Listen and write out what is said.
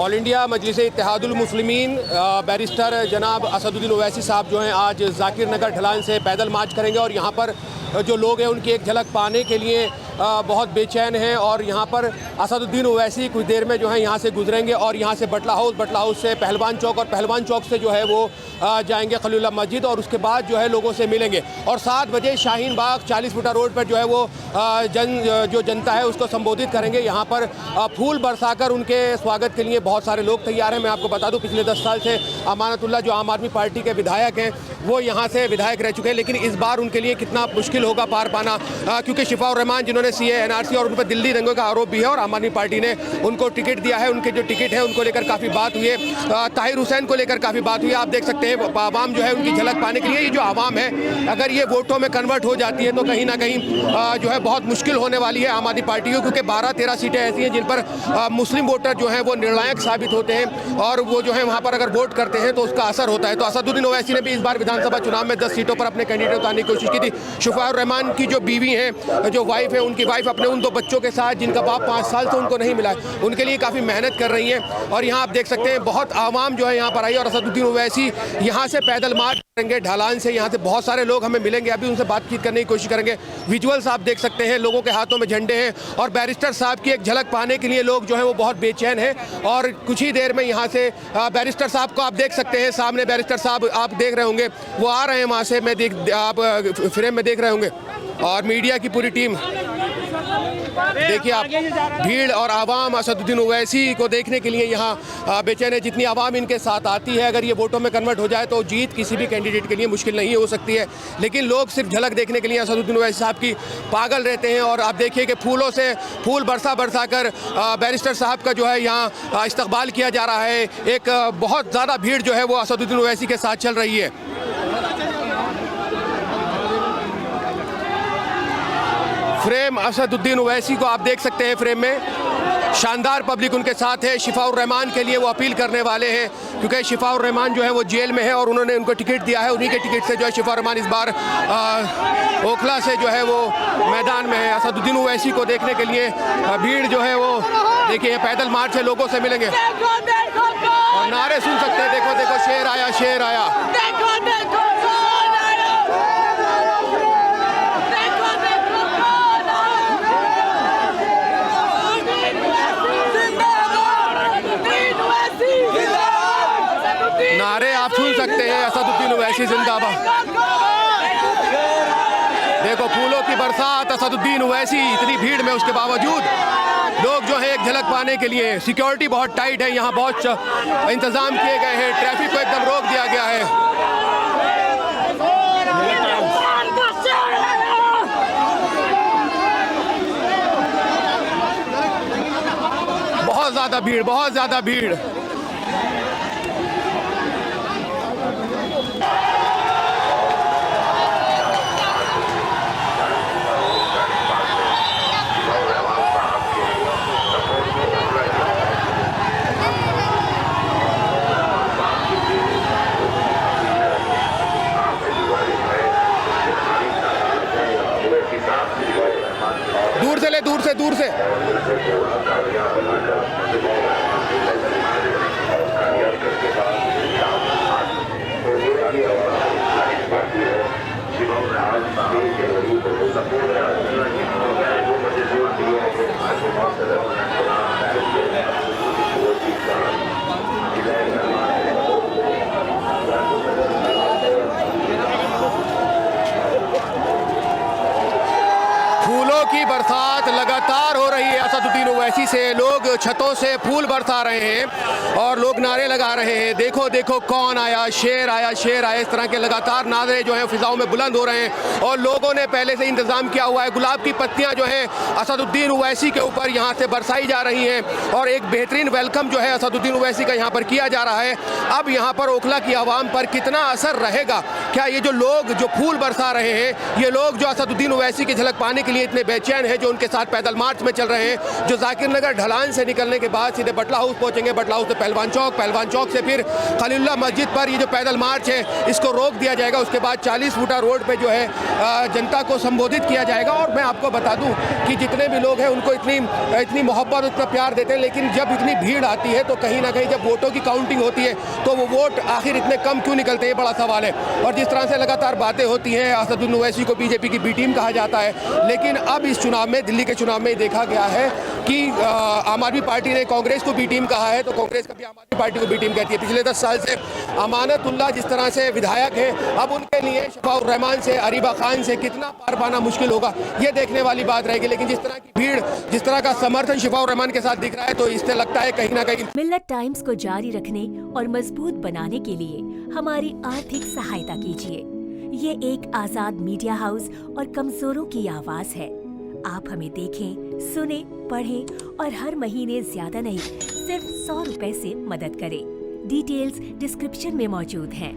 All India मजलिस Ittehadul Muslimeen barrister जनाब असदुद्दीन ओवैसी साहब जो हैं आज जाकिर नगर ढलान से पैदल मार्च करेंगे और यहाँ पर जो लोग हैं उनकी एक झलक पाने के लिए बहुत बेचैन हैं। और यहाँ पर असदुद्दीन ओवैसी कुछ देर में जो है यहाँ से गुजरेंगे और यहाँ से बटला हाउस से पहलवान चौक और पहलवान चौक से जो है वो जाएंगे खलीलुल्लाह मस्जिद और उसके बाद जो है लोगों से मिलेंगे और 7 बजे शाहीन बाग 40 फुटा रोड पर जो है वो जो जनता है उसको संबोधित करेंगे। यहाँ पर फूल बरसाकर उनके स्वागत के लिए बहुत सारे लोग तैयार हैं। मैं आपको बता दूं पिछले 10 साल से अमानतुल्लाह जो आम आदमी पार्टी के विधायक हैं वो यहाँ से विधायक रह चुके हैं, लेकिन इस बार उनके लिए कितना मुश्किल होगा पार पाना, क्योंकि शिफाउर रहमान जिन्होंने सीए एनआरसी और उन पर दिल्ली दंगों का आरोप भी है और आम आदमी पार्टी ने उनको टिकट दिया है। उनके जो टिकट है उनको लेकर काफ़ी बात हुई है, ताहिर हुसैन को लेकर काफ़ी बात हुई है। आप देख सकते हैं आवाम जो है उनकी झलक पाने के लिए, ये जो आवाम है अगर ये वोटों में कन्वर्ट हो जाती है तो कहीं ना कहीं जो है बहुत मुश्किल होने वाली है आम आदमी पार्टी को, क्योंकि 12-13 सीटें ऐसी हैं जिन पर मुस्लिम वोटर जो हैं वो निर्णायक साबित होते हैं और वो जो है वहाँ पर अगर वोट करते हैं तो उसका असर होता है। तो असदुद्दीन ओवैसी ने भी इस बार विधानसभा चुनाव में 10 सीटों पर अपने कैंडिडेट उतारने की कोशिश की थी। शिफाउर रहमान की जो बीवी हैं, जो वाइफ है, उनकी वाइफ अपने उन 2 बच्चों के साथ जिनका बाप 5 साल से उनको नहीं मिला है, उनके लिए काफ़ी मेहनत कर रही हैं। और यहाँ आप देख सकते हैं बहुत आवाम जो है यहाँ पर आई और असदुद्दीन ओवैसी यहाँ से पैदल मार्च करेंगे ढालान से। यहाँ से बहुत सारे लोग हमें मिलेंगे, अभी उनसे बातचीत करने की कोशिश करेंगे। विजुअल्स आप देख सकते हैं, लोगों के हाथों में झंडे हैं और बैरिस्टर साहब की एक झलक पाने के लिए लोग जो हैं वो बहुत बेचैन हैं। और कुछ ही देर में यहाँ से बैरिस्टर साहब को आप देख सकते हैं, सामने बैरिस्टर साहब आप देख रहे होंगे, वो आ रहे हैं वहाँ से, आप फ्रेम में देख रहे होंगे और मीडिया की पूरी टीम देखिए आप, भीड़ और आवाम असदुद्दीन ओवैसी को देखने के लिए यहाँ बेचैन है। जितनी आवाम इनके साथ आती है, अगर ये वोटों में कन्वर्ट हो जाए तो जीत किसी भी कैंडिडेट के लिए मुश्किल नहीं हो सकती है, लेकिन लोग सिर्फ झलक देखने के लिए असदुद्दीन ओवैसी साहब की पागल रहते हैं। और आप देखिए कि फूलों से फूल बरसा कर बैरिस्टर साहब का जो है यहाँ इस्तकबाल किया जा रहा है। एक बहुत ज़्यादा भीड़ जो है वो असदुद्दीन ओवैसी के साथ चल रही है। फ्रेम असदुद्दीन ओवैसी को आप देख सकते हैं, फ्रेम में शानदार पब्लिक उनके साथ है। शिफाउर रहमान के लिए वो अपील करने वाले हैं, क्योंकि शिफाउर रहमान जो है वो जेल में है और उन्होंने उनको टिकट दिया है। उन्हीं के टिकट से जो है शिफाउर रहमान इस बार ओखला से जो है वो मैदान में है। असदुद्दीन ओवैसी को देखने के लिए भीड़ जो है वो देखिए पैदल मार्च है, लोगों से मिलेंगे और नारे सुन सकते हैं, देखो देखो शेर आया, शेर आया। नारे आप सुन सकते हैं, असदुद्दीन ओवैसी जिंदाबाद। देखो फूलों की बरसात, असदुद्दीन ओवैसी, इतनी भीड़ में उसके बावजूद लोग जो है एक झलक पाने के लिए। सिक्योरिटी बहुत टाइट है, यहाँ बहुत इंतजाम किए गए हैं, ट्रैफिक को एकदम रोक दिया गया है। बहुत ज़्यादा भीड़, बहुत ज़्यादा भीड़। दूर से फूलों की बरसात लगातार हो रही है। असदुद्दीन ओवैसी से लोग छतों से फूल बरसा रहे हैं और लोग नारे लगा रहे हैं, देखो देखो कौन आया, शेर आया, शेर आया। इस तरह के लगातार नारे जो हैं फिजाओं में बुलंद हो रहे हैं और लोगों ने पहले से इंतजाम किया हुआ है। गुलाब की पत्तियां जो है असदुद्दीन ओवैसी के ऊपर यहाँ से बरसाई जा रही हैं और एक बेहतरीन वेलकम जो है असदुद्दीन ओवैसी का यहाँ पर किया जा रहा है। अब यहाँ पर ओखला की आवाम पर कितना असर रहेगा, क्या ये जो लोग जो फूल बरसा रहे हैं, ये लोग जो असदुद्दीन ओवैसी की झलक पाने के लिए इतने बेचैन हैं, जो उनके साथ पैदल मार्च में चल रहे हैं, जो जाकिर नगर ढलान से निकलने के बाद सीधे बटला हाउस पहुंचेंगे। बटला हाउस से पहलवान चौक से फिर खलीलुल्लाह मस्जिद पर ये जो पैदल मार्च है इसको रोक दिया जाएगा। उसके बाद 40 फुटा रोड पे जो है जनता को संबोधित किया जाएगा। और मैं आपको बता दूं कि जितने भी लोग हैं उनको इतनी मोहब्बत, इतना प्यार देते हैं, लेकिन जब इतनी भीड़ आती है तो कहीं ना कहीं जब वोटों की काउंटिंग होती है तो वो वोट आखिर इतने कम क्यों निकलते हैं, बड़ा सवाल है। और जिस तरह से लगातार बातें होती हैं, असदुद्दीन ओवैसी को बीजेपी की बी टीम कहा जाता है, लेकिन अब इस चुनाव में, दिल्ली के चुनाव में देखा गया है कि आम आदमी पार्टी ने कांग्रेस को बी टीम कहा है तो कांग्रेस कभी आम आदमी पार्टी को बी टीम कहती है। पिछले 10 साल से अमानतुल्लाह जिस तरह से विधायक है, अब उनके लिए शफाउर रहमान से, अरीबा खान से कितना पार पाना मुश्किल होगा, ये देखने वाली बात रहेगी। लेकिन जिस तरह की भीड़, जिस तरह का समर्थन शफाउर रहमान के साथ दिख रहा है, तो इससे लगता है कहीं ना कहीं मिल्लत टाइम्स को जारी रखने और मजबूत बनाने के लिए हमारी आर्थिक सहायता कीजिए। ये एक आजाद मीडिया हाउस और कमजोरों की आवाज है। आप हमें देखें, सुने, पढ़ें और हर महीने ज्यादा नहीं, सिर्फ 100 रुपए से मदद करें। डिटेल्स डिस्क्रिप्शन में मौजूद हैं।